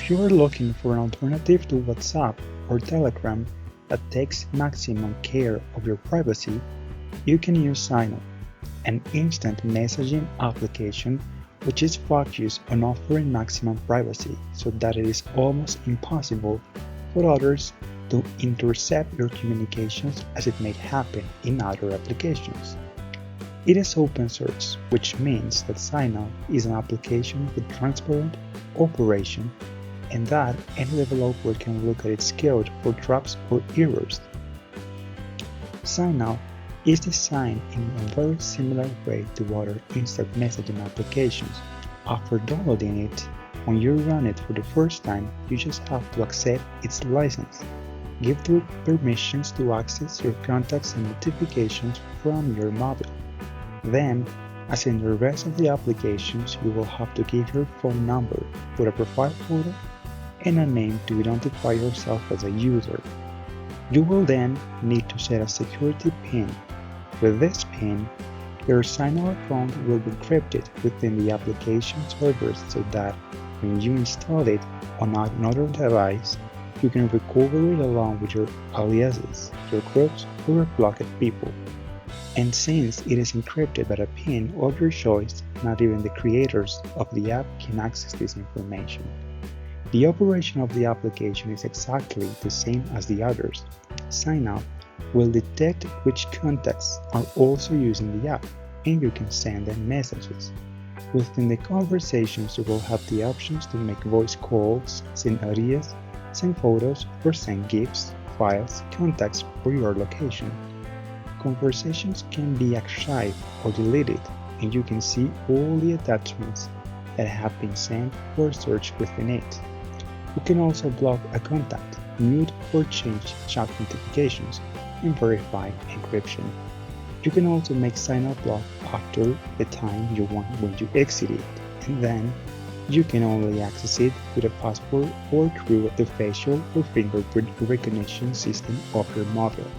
If you are looking for an alternative to WhatsApp or Telegram that takes maximum care of your privacy, you can use Signal, an instant messaging application which is focused on offering maximum privacy so that it is almost impossible for others to intercept your communications as it may happen in other applications. It is open source, which means that Signal is an application with transparent operation and that any developer can look at its code for drops or errors. Signal is designed in a very similar way to other instant messaging applications. After downloading it, when you run it for the first time, you just have to accept its license. Give the permissions to access your contacts and notifications from your mobile. Then, as in the rest of the applications, you will have to give your phone number, put a profile photo, and a name to identify yourself as a user. You will then need to set a security PIN. With this PIN, your Signal account will be encrypted within the application servers so that when you install it on another device, you can recover it along with your aliases, your groups, or your blocked people. And since it is encrypted by a PIN of your choice, not even the creators of the app can access this information. The operation of the application is exactly the same as the others. Signal will detect which contacts are also using the app, and you can send them messages. Within the conversations, you will have the options to make voice calls, send audios, send photos, or send GIFs, files, contacts, or your location. Conversations can be archived or deleted, and you can see all the attachments that have been sent or searched within it. You can also block a contact, mute or change chat notifications, and verify encryption. You can also make Signal block after the time you want when you exit it, and then you can only access it with a password or through the facial or fingerprint recognition system of your mobile.